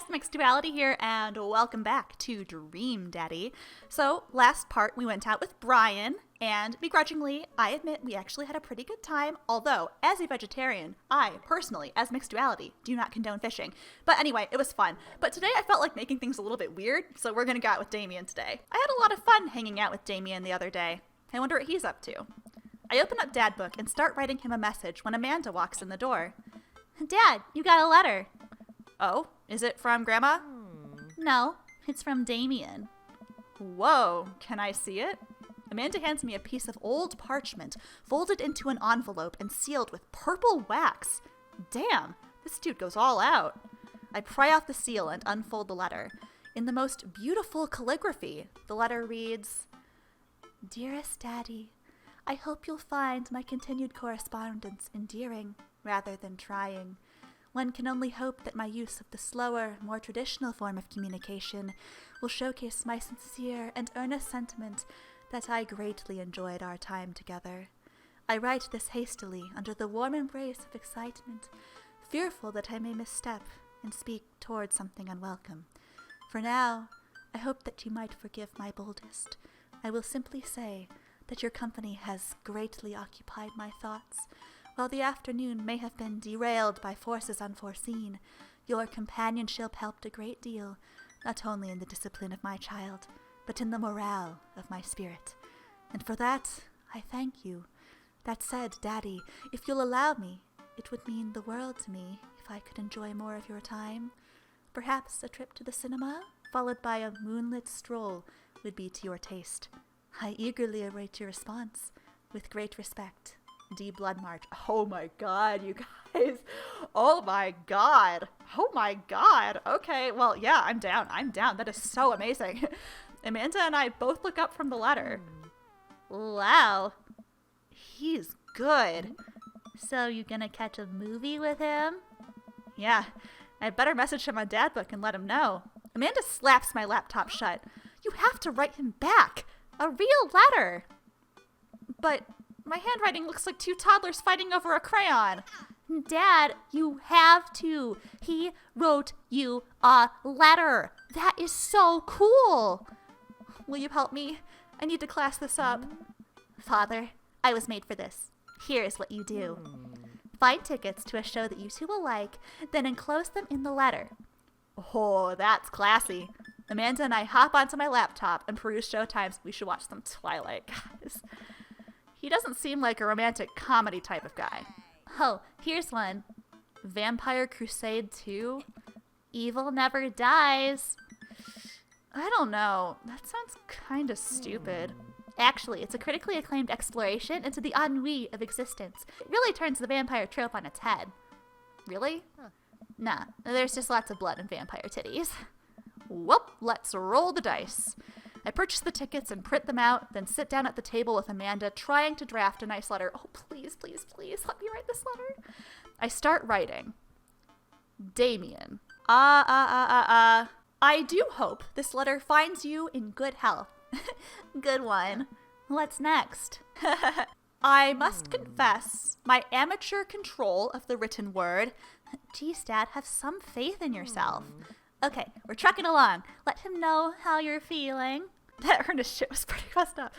Mixed Duality here, and welcome back to Dream Daddy. So, last part we went out with Brian, and begrudgingly, I admit we actually had a pretty good time, although, as a vegetarian, I, personally, as Mixed Duality, do not condone fishing. But anyway, it was fun. But today I felt like making things a little bit weird, so we're gonna go out with Damien today. I had a lot of fun hanging out with Damien the other day. I wonder what he's up to. I open up Dad Book and start writing him a message when Amanda walks in the door. Dad, you got a letter. Oh, is it from Grandma? No, it's from Damien. Whoa, can I see it? Amanda hands me a piece of old parchment, folded into an envelope and sealed with purple wax. Damn, this dude goes all out. I pry off the seal and unfold the letter. In the most beautiful calligraphy, the letter reads, Dearest Daddy, I hope you'll find my continued correspondence endearing rather than trying. One can only hope that my use of the slower, more traditional form of communication will showcase my sincere and earnest sentiment that I greatly enjoyed our time together. I write this hastily under the warm embrace of excitement, fearful that I may misstep and speak toward something unwelcome. For now, I hope that you might forgive my boldest. I will simply say that your company has greatly occupied my thoughts. While the afternoon may have been derailed by forces unforeseen, your companionship helped a great deal, not only in the discipline of my child, but in the morale of my spirit. And for that, I thank you. That said, Daddy, if you'll allow me, it would mean the world to me if I could enjoy more of your time. Perhaps a trip to the cinema, followed by a moonlit stroll, would be to your taste. I eagerly await your response. With great respect, D. Bloodmarch. Oh my god, you guys. Oh my god. Oh my god. Okay, well, yeah, I'm down. That is so amazing. Amanda and I both look up from the letter. Wow. He's good. So you gonna catch a movie with him? Yeah. I better message him on Dad Book and let him know. Amanda slaps my laptop shut. You have to write him back. A real letter. But my handwriting looks like two toddlers fighting over a crayon. Dad, you have to. He wrote you a letter. That is so cool. Will you help me? I need to class this up. Father, I was made for this. Here's what you do. Find tickets to a show that you two will like, then enclose them in the letter. Oh, that's classy. Amanda and I hop onto my laptop and peruse showtimes. We should watch some Twilight, guys. He doesn't seem like a romantic comedy type of guy. Oh, here's one. Vampire Crusade 2? Evil Never Dies. I don't know. That sounds kind of stupid. Actually, it's a critically acclaimed exploration into the ennui of existence. It really turns the vampire trope on its head. Really? Nah, there's just lots of blood and vampire titties. Whoop, let's roll the dice. I purchase the tickets and print them out, then sit down at the table with Amanda, trying to draft a nice letter. Oh, please, please, please, let me write this letter. I start writing. Damien. I do hope this letter finds you in good health. Good one. What's next? I must confess my amateur control of the written word. Geez, Dad, have some faith in yourself. Okay, we're trucking along. Let him know how you're feeling. That earnest shit was pretty messed up.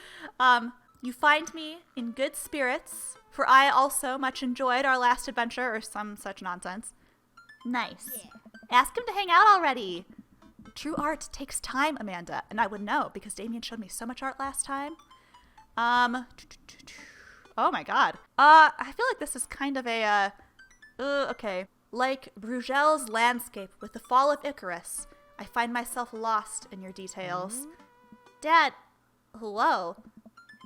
You find me in good spirits, for I also much enjoyed our last adventure, or some such nonsense. Nice. Yeah. Ask him to hang out already. True art takes time, Amanda, and I would know, because Damien showed me so much art last time. Oh my god. I feel like this is kind of a, okay. Like Bruegel's landscape with the fall of Icarus, I find myself lost in your details. Dad, hello.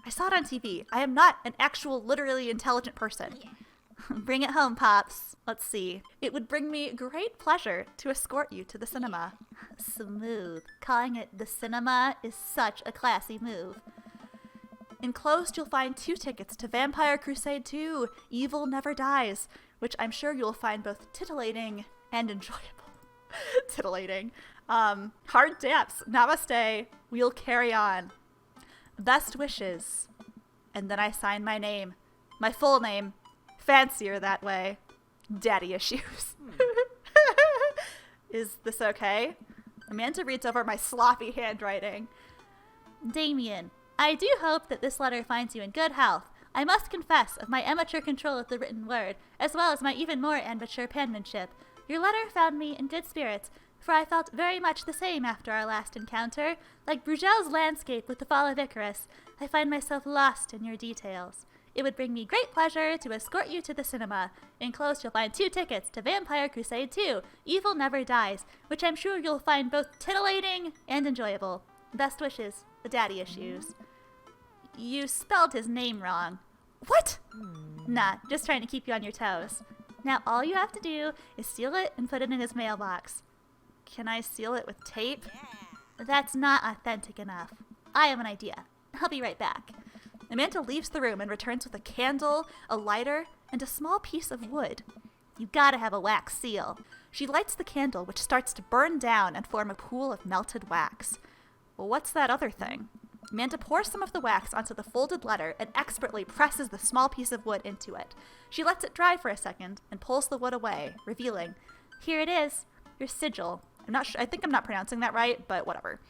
I saw it on TV. I am not an actual, literally intelligent person. Yeah. Bring it home, Pops. Let's see. It would bring me great pleasure to escort you to the cinema. Smooth. Calling it the cinema is such a classy move. Enclosed, you'll find 2 tickets to Vampire Crusade 2, Evil Never Dies, which I'm sure you'll find both titillating and enjoyable. Titillating. Hard daps. Namaste. We'll carry on. Best wishes. And then I sign my name. My full name. Fancier that way. Daddy issues. Is this okay? Amanda reads over my sloppy handwriting. Damien, I do hope that this letter finds you in good health. I must confess of my amateur control of the written word, as well as my even more amateur penmanship. Your letter found me in good spirits, for I felt very much the same after our last encounter. Like Bruegel's landscape with the fall of Icarus, I find myself lost in your details. It would bring me great pleasure to escort you to the cinema. Enclosed you'll find 2 tickets to Vampire Crusade 2, Evil Never Dies, which I'm sure you'll find both titillating and enjoyable. Best wishes, the Daddy Issues. You spelled his name wrong. What? Nah, just trying to keep you on your toes. Now all you have to do is seal it and put it in his mailbox. Can I seal it with tape? That's not authentic enough. I have an idea. I'll be right back. Amanda leaves the room and returns with a candle, a lighter, and a small piece of wood. You gotta have a wax seal. She lights the candle, which starts to burn down and form a pool of melted wax. Well, what's that other thing? Amanda pours some of the wax onto the folded letter and expertly presses the small piece of wood into it. She lets it dry for a second and pulls the wood away, revealing, here it is, your sigil. I'm not sure, I think I'm not pronouncing that right, but whatever.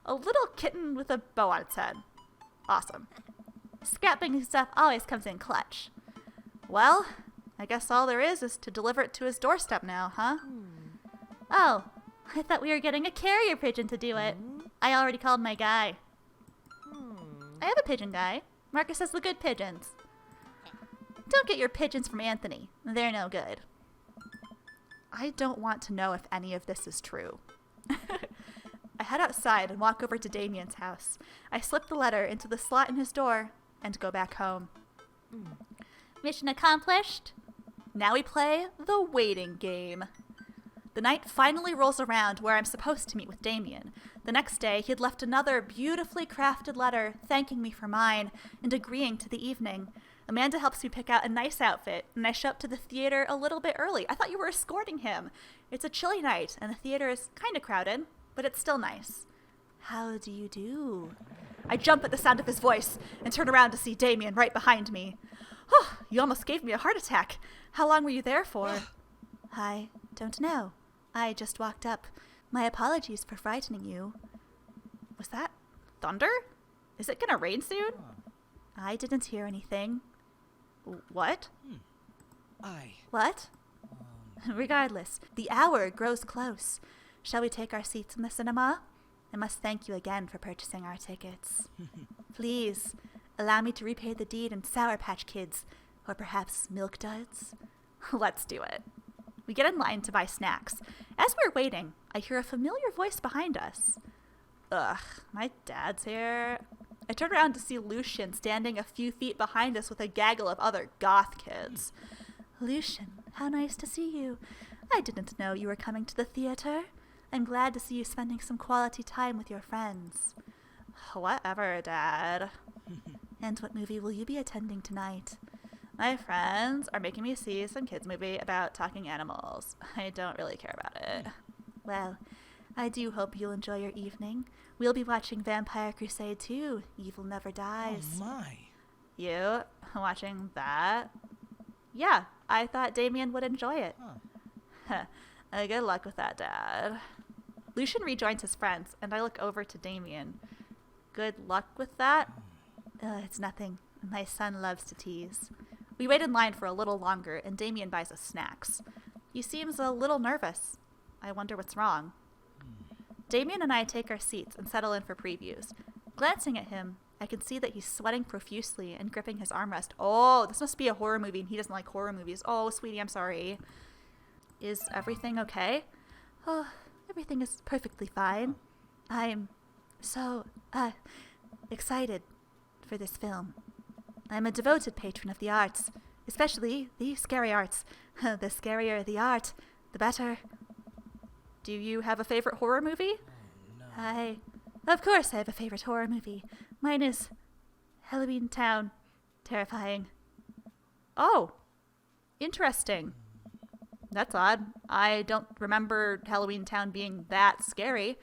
A little kitten with a bow on its head. Awesome. Scrapbooking stuff always comes in clutch. Well, I guess all there is to deliver it to his doorstep now, huh? Oh, I thought we were getting a carrier pigeon to do it. I already called my guy. I have a pigeon guy. Marcus has the good pigeons. Don't get your pigeons from Anthony. They're no good. I don't want to know if any of this is true. I head outside and walk over to Damien's house. I slip the letter into the slot in his door and go back home. Mission accomplished. Now we play the waiting game. The night finally rolls around where I'm supposed to meet with Damien. The next day, he had left another beautifully crafted letter thanking me for mine and agreeing to the evening. Amanda helps me pick out a nice outfit, and I show up to the theater a little bit early. I thought you were escorting him. It's a chilly night, and the theater is kind of crowded, but it's still nice. How do you do? I jump at the sound of his voice and turn around to see Damien right behind me. Oh, you almost gave me a heart attack. How long were you there for? I don't know. I just walked up. My apologies for frightening you. Was that thunder? Is it gonna rain soon? I didn't hear anything. What? What? Regardless, the hour grows close. Shall we take our seats in the cinema? I must thank you again for purchasing our tickets. Please, allow me to repay the deed in Sour Patch Kids, or perhaps Milk Duds. Let's do it. We get in line to buy snacks. As we're waiting, I hear a familiar voice behind us. Ugh, my dad's here. I turn around to see Lucian standing a few feet behind us with a gaggle of other goth kids. Lucian, how nice to see you. I didn't know you were coming to the theater. I'm glad to see you spending some quality time with your friends. Whatever, Dad. And what movie will you be attending tonight? My friends are making me see some kids' movie about talking animals. I don't really care about it. Well, I do hope you'll enjoy your evening. We'll be watching Vampire Crusade 2, Evil Never Dies. Oh my. You watching that? Yeah, I thought Damien would enjoy it. Good luck with that, Dad. Lucian rejoins his friends, and I look over to Damien. Good luck with that? It's nothing. My son loves to tease. We wait in line for a little longer, and Damien buys us snacks. He seems a little nervous. I wonder what's wrong. Damien and I take our seats and settle in for previews. Glancing at him, I can see that he's sweating profusely and gripping his armrest. Oh, this must be a horror movie, and he doesn't like horror movies. Oh, sweetie, I'm sorry. Is everything okay? Oh, everything is perfectly fine. I'm so, excited for this film. I'm a devoted patron of the arts, especially the scary arts. The scarier the art, the better. Do you have a favorite horror movie? Oh, no. Of course I have a favorite horror movie. Mine is Halloween Town. Terrifying. Oh, interesting. That's odd. I don't remember Halloween Town being that scary.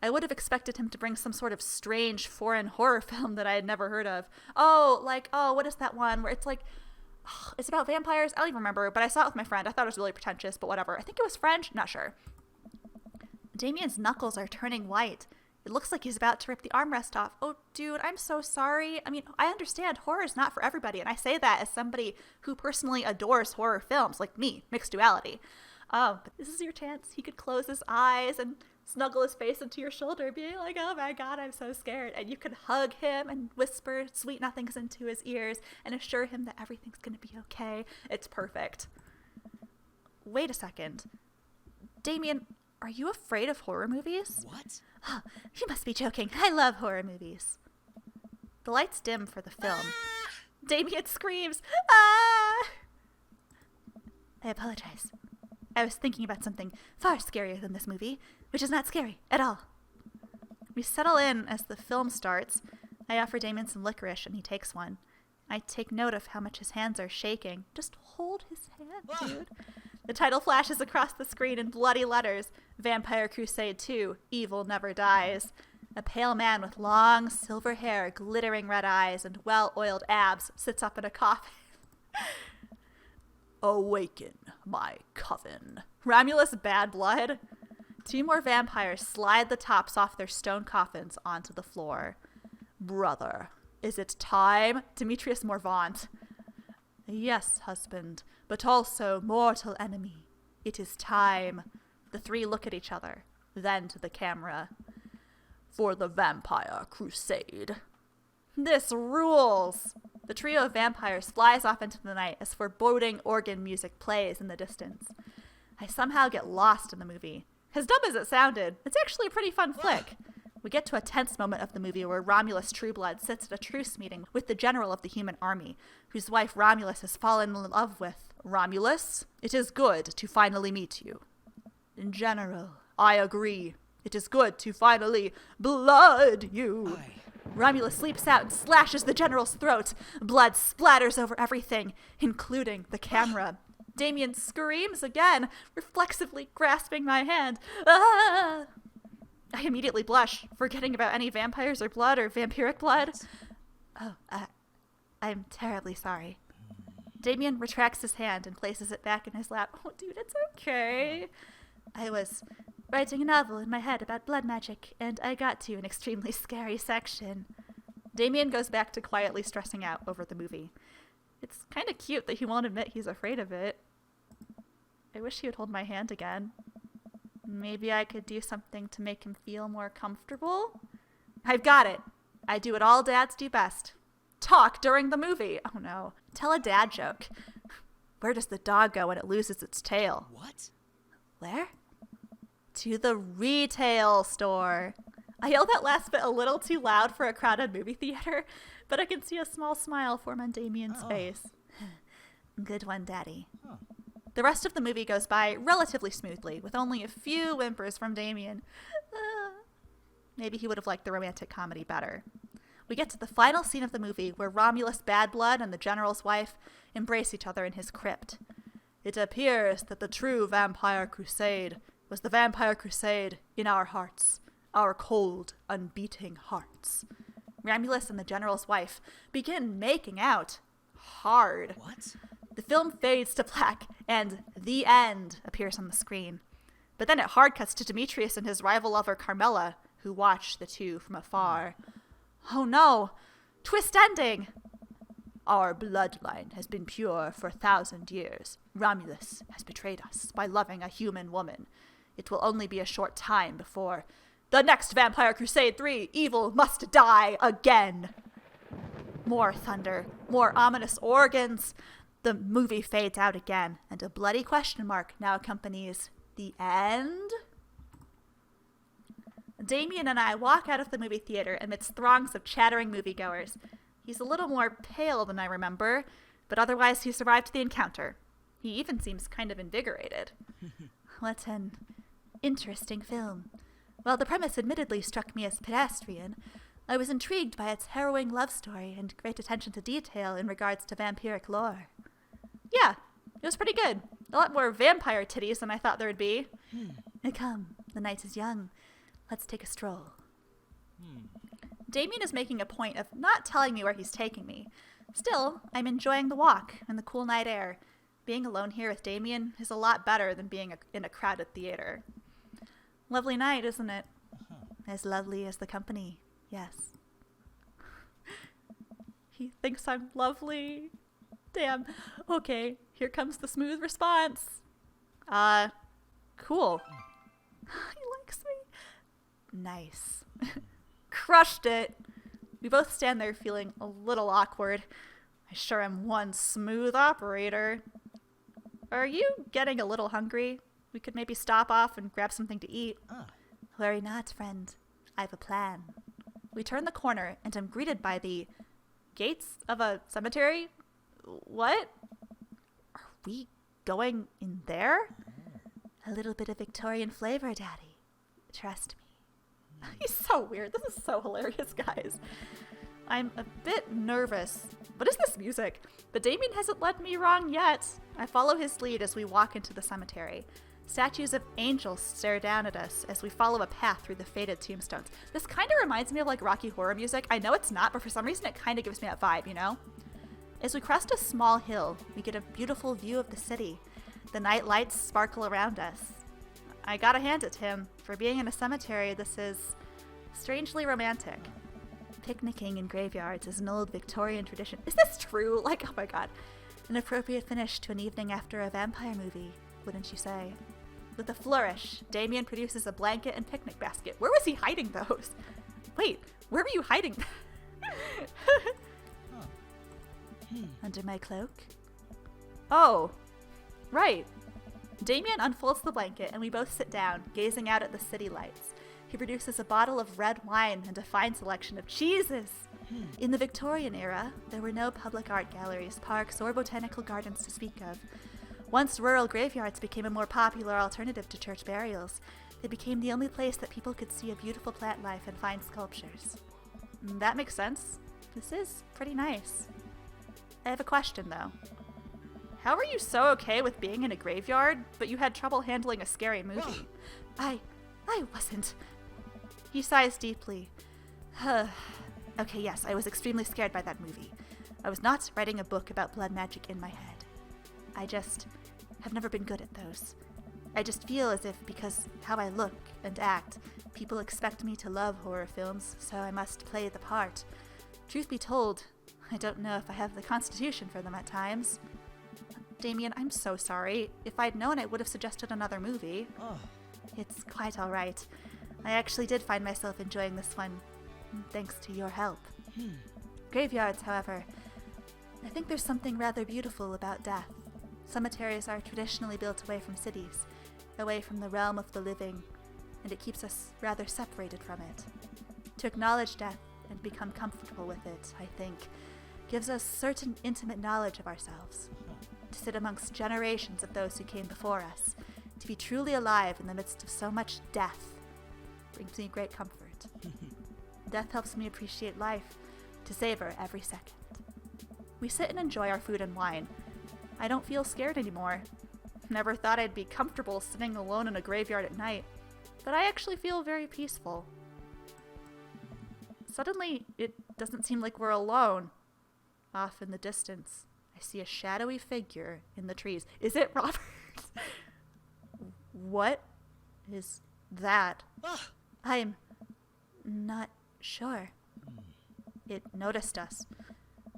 I would have expected him to bring some sort of strange foreign horror film that I had never heard of. Oh, what is that one where it's like, it's about vampires? I don't even remember, but I saw it with my friend. I thought it was really pretentious, but whatever. I think it was French. Not sure. Damien's knuckles are turning white. It looks like he's about to rip the armrest off. Oh, dude, I'm so sorry. I mean, I understand horror is not for everybody, and I say that as somebody who personally adores horror films, like me, mixed duality. Oh, but this is your chance. He could close his eyes and snuggle his face into your shoulder, being like, oh my god, I'm so scared. And you could hug him and whisper sweet nothings into his ears and assure him that everything's going to be okay. It's perfect. Wait a second. Damien, are you afraid of horror movies? What? Oh, you must be joking. I love horror movies. The lights dim for the film. Damien screams, ah! I apologize. I was thinking about something far scarier than this movie, which is not scary at all. We settle in as the film starts. I offer Damien some licorice and he takes one. I take note of how much his hands are shaking. Just hold his hand, dude. The title flashes across the screen in bloody letters. Vampire Crusade 2, Evil Never Dies. A pale man with long silver hair, glittering red eyes, and well-oiled abs sits up in a coffin. Awaken, my coven. Romulus Bad Blood. 2 more vampires slide the tops off their stone coffins onto the floor. Brother, is it time? Demetrius Morvant. Yes, husband, but also mortal enemy. It is time. The 3 look at each other, then to the camera. For the Vampire Crusade. This rules! The trio of vampires flies off into the night as foreboding organ music plays in the distance. I somehow get lost in the movie. As dumb as it sounded, it's actually a pretty fun flick. We get to a tense moment of the movie where Romulus Trueblood sits at a truce meeting with the general of the human army, whose wife Romulus has fallen in love with. Romulus, it is good to finally meet you. General, I agree. It is good to finally blood you. Romulus leaps out and slashes the general's throat. Blood splatters over everything, including the camera. Damien screams again, reflexively grasping my hand. Ah! I immediately blush, forgetting about any vampires or blood or vampiric blood. Oh, I'm terribly sorry. Damien retracts his hand and places it back in his lap. Oh, dude, it's okay. I was writing a novel in my head about blood magic, and I got to an extremely scary section. Damien goes back to quietly stressing out over the movie. It's kind of cute that he won't admit he's afraid of it. I wish he would hold my hand again. Maybe I could do something to make him feel more comfortable? I've got it. I do what all dads do best. Talk during the movie. Oh no. Tell a dad joke. Where does the dog go when it loses its tail? What? Where? To the retail store. I yelled that last bit a little too loud for a crowded movie theater, but I can see a small smile form on Damien's face. Good one, Daddy. Huh. The rest of the movie goes by relatively smoothly, with only a few whimpers from Damien. Maybe he would have liked the romantic comedy better. We get to the final scene of the movie where Romulus Bad Blood and the general's wife embrace each other in his crypt. It appears that the true Vampire Crusade was the Vampire Crusade in our hearts, our cold, unbeating hearts. Romulus and the general's wife begin making out hard. What? The film fades to black, and the end appears on the screen. But then it hard cuts to Demetrius and his rival lover Carmela, who watch the two from afar. Oh no! Twist ending! Our bloodline has been pure for 1,000 years. Romulus has betrayed us by loving a human woman. It will only be a short time before the next Vampire Crusade 3, Evil Must Die Again. More thunder, more ominous organs. The movie fades out again, and a bloody question mark now accompanies the end. Damien and I walk out of the movie theater amidst throngs of chattering moviegoers. He's a little more pale than I remember, but otherwise he survived the encounter. He even seems kind of invigorated. What an interesting film. While the premise admittedly struck me as pedestrian, I was intrigued by its harrowing love story and great attention to detail in regards to vampiric lore. Yeah, it was pretty good. A lot more vampire titties than I thought there would be. Come, the night is young. Let's take a stroll. Damien is making a point of not telling me where he's taking me. Still, I'm enjoying the walk and the cool night air. Being alone here with Damien is a lot better than being in a crowded theater. Lovely night, isn't it? As lovely as the company, yes. He thinks I'm lovely. Damn. Okay, here comes the smooth response. Cool. He likes me. Nice. Crushed it. We both stand there feeling a little awkward. I sure am one smooth operator. Are you getting a little hungry? We could maybe stop off and grab something to eat. Worry not, friend. I've a plan. We turn the corner and I'm greeted by the gates of a cemetery. What? Are we going in there? A little bit of Victorian flavor, Daddy. Trust me. He's so weird. This is so hilarious, guys. I'm a bit nervous. What is this music? But Damien hasn't led me wrong yet. I follow his lead as we walk into the cemetery. Statues of angels stare down at us as we follow a path through the faded tombstones. This kind of reminds me of like Rocky Horror music. I know it's not, but for some reason it kind of gives me that vibe, you know? As we crest a small hill, we get a beautiful view of the city. The night lights sparkle around us. I gotta hand it to him. For being in a cemetery, this is strangely romantic. Picnicking in graveyards is an old Victorian tradition. Is this true? Like, oh my god. An appropriate finish to an evening after a vampire movie, wouldn't you say? With a flourish, Damien produces a blanket and picnic basket. Where was he hiding those? Wait, where were you hiding? Under my cloak? Oh, right. Damien unfolds the blanket and we both sit down, gazing out at the city lights. He produces a bottle of red wine and a fine selection of cheeses. In the Victorian era, there were no public art galleries, parks, or botanical gardens to speak of. Once rural graveyards became a more popular alternative to church burials, they became the only place that people could see a beautiful plant life and fine sculptures. That makes sense. This is pretty nice. I have a question, though. How are you so okay with being in a graveyard, but you had trouble handling a scary movie? I wasn't. He sighs deeply. Okay, yes, I was extremely scared by that movie. I was not writing a book about blood magic in my head. I just have never been good at those. I just feel as if because how I look and act, people expect me to love horror films, so I must play the part. Truth be told, I don't know if I have the constitution for them at times. Damien, I'm so sorry. If I'd known, I would have suggested another movie. It's quite all right. I actually did find myself enjoying this one, thanks to your help. Graveyards, however, I think there's something rather beautiful about death. Cemeteries are traditionally built away from cities, away from the realm of the living, and it keeps us rather separated from it. To acknowledge death and become comfortable with it, I think, gives us certain intimate knowledge of ourselves. To sit amongst generations of those who came before us, to be truly alive in the midst of so much death, brings me great comfort. Death helps me appreciate life, to savor every second. We sit and enjoy our food and wine. I don't feel scared anymore. Never thought I'd be comfortable sitting alone in a graveyard at night, but I actually feel very peaceful. Suddenly, it doesn't seem like we're alone. Off in the distance, I see a shadowy figure in the trees. Is it Robert? What is that? I'm not sure. It noticed us.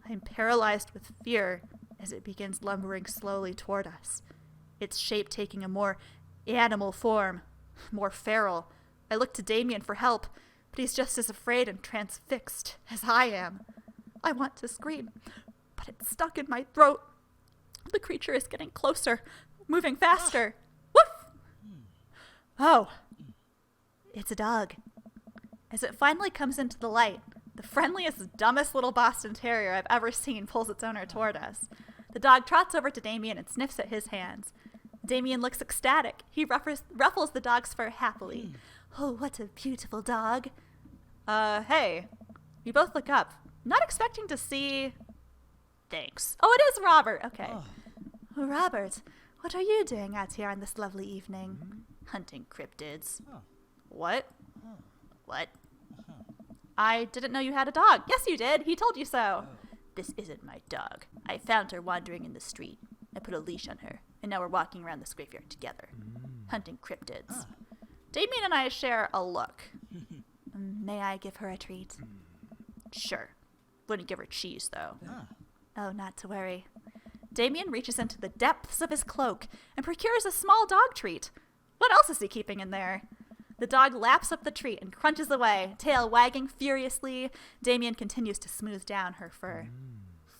I'm paralyzed with fear as it begins lumbering slowly toward us, its shape taking a more animal form, more feral. I look to Damien for help, but he's just as afraid and transfixed as I am. I want to scream, but it's stuck in my throat. The creature is getting closer, moving faster. Woof! Oh, it's a dog. As it finally comes into the light, the friendliest, dumbest little Boston Terrier I've ever seen pulls its owner toward us. The dog trots over to Damien and sniffs at his hands. Damien looks ecstatic. He ruffles the dog's fur happily. Oh, what a beautiful dog. Hey. We both look up, not expecting to see... Thanks. Oh, it is Robert. Okay. Robert, what are you doing out here on this lovely evening? Hunting cryptids. What? What? I didn't know you had a dog. Yes, you did. He told you so. This isn't my dog. I found her wandering in the street. I put a leash on her, and now we're walking around this graveyard together, hunting cryptids. Damien and I share a look. May I give her a treat? Sure. Wouldn't give her cheese, though. Oh, not to worry. Damien reaches into the depths of his cloak and procures a small dog treat. What else is he keeping in there? The dog laps up the treat and crunches away, tail wagging furiously. Damien continues to smooth down her fur.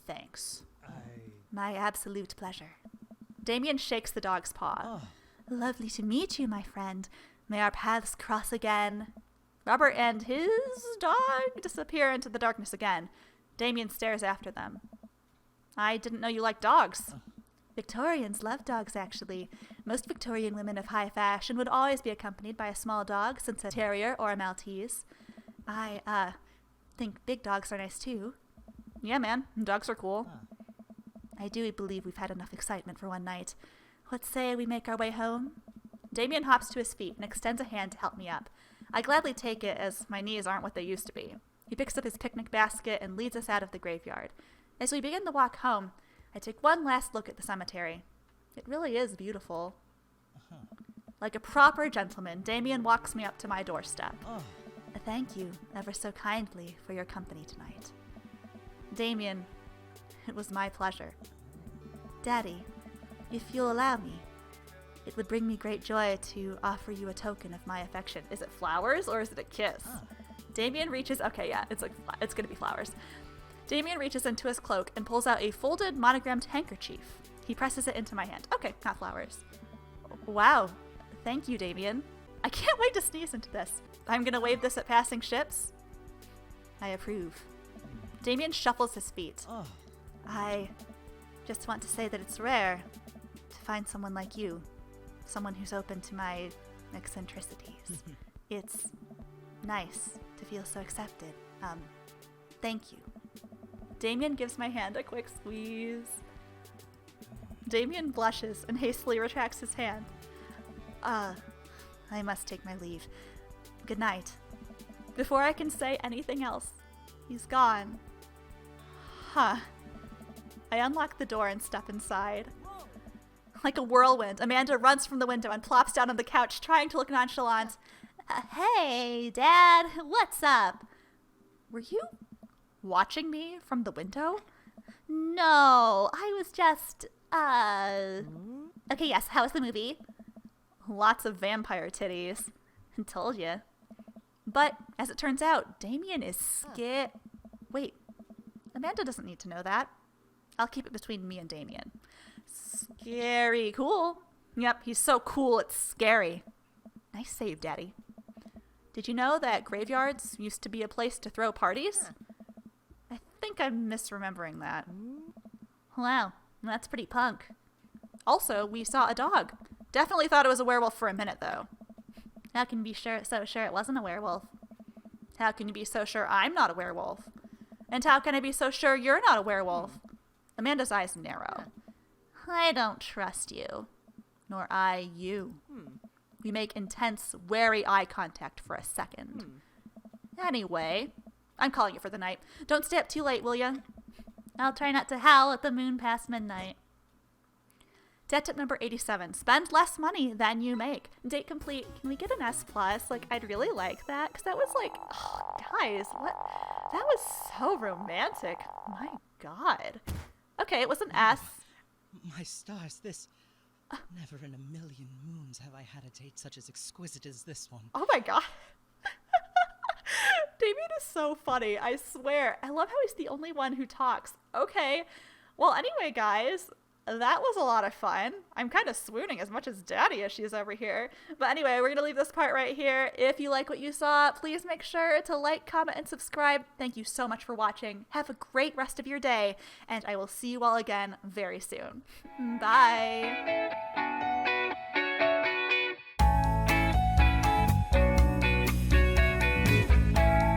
Thanks. My absolute pleasure. Damien shakes the dog's paw. Lovely to meet you, my friend. May our paths cross again. Robert and his dog disappear into the darkness again. Damien stares after them. I didn't know you liked dogs. Victorians love dogs, actually. Most Victorian women of high fashion would always be accompanied by a small dog, since a terrier or a Maltese. I think big dogs are nice, too. Yeah, man. Dogs are cool. I do believe we've had enough excitement for one night. Let's say we make our way home. Damien hops to his feet and extends a hand to help me up. I gladly take it, as my knees aren't what they used to be. He picks up his picnic basket and leads us out of the graveyard. As we begin the walk home, I take one last look at the cemetery. It really is beautiful. Like a proper gentleman, Damien walks me up to my doorstep. Thank you ever so kindly for your company tonight. Damien, it was my pleasure. Daddy, if you'll allow me, it would bring me great joy to offer you a token of my affection. Is it flowers or is it a kiss? Damien reaches, okay, yeah, it's gonna be flowers. Damien reaches into his cloak and pulls out a folded monogrammed handkerchief. He presses it into my hand. Okay, not flowers. Wow, thank you, Damien. I can't wait to sneeze into this. I'm gonna wave this at passing ships. I approve. Damien shuffles his feet. I just want to say that it's rare to find someone like you. Someone who's open to my eccentricities. It's nice to feel so accepted. Thank you. Damien gives my hand a quick squeeze. Damien blushes and hastily retracts his hand. I must take my leave. Good night. Before I can say anything else, he's gone. I unlock the door and step inside. Like a whirlwind, Amanda runs from the window and plops down on the couch, trying to look nonchalant. Hey, Dad, what's up? Were you watching me from the window? No, I was just, Okay, yes, how was the movie? Lots of vampire titties. Told you. But, as it turns out, Damien is Wait, Amanda doesn't need to know that. I'll keep it between me and Damien. Scary cool. Yep, he's so cool, it's scary. Nice save, Daddy. Did you know that graveyards used to be a place to throw parties? I think I'm misremembering that. Wow, that's pretty punk. Also, we saw a dog. Definitely thought it was a werewolf for a minute, though. How can you be so sure it wasn't a werewolf? How can you be so sure I'm not a werewolf? And how can I be so sure you're not a werewolf? Amanda's eyes narrow. I don't trust you. Nor I you. We make intense, wary eye contact for a second. Anyway, I'm calling it for the night. Don't stay up too late, will ya? I'll try not to howl at the moon past midnight. Debt tip number 87. Spend less money than you make. Date complete. Can we get an S+? Like, I'd really like that. Because that was like, oh, guys, what? That was so romantic. My God. Okay, it was an S. My stars, this... Never in a million moons have I had a date such as exquisite as this one. Oh my God. Damien is so funny, I swear. I love how he's the only one who talks. Okay. Well, anyway, guys, that was a lot of fun. I'm kind of swooning as much as Daddy issues over here. But anyway, we're going to leave this part right here. If you like what you saw, please make sure to like, comment, and subscribe. Thank you so much for watching. Have a great rest of your day, and I will see you all again very soon. Bye.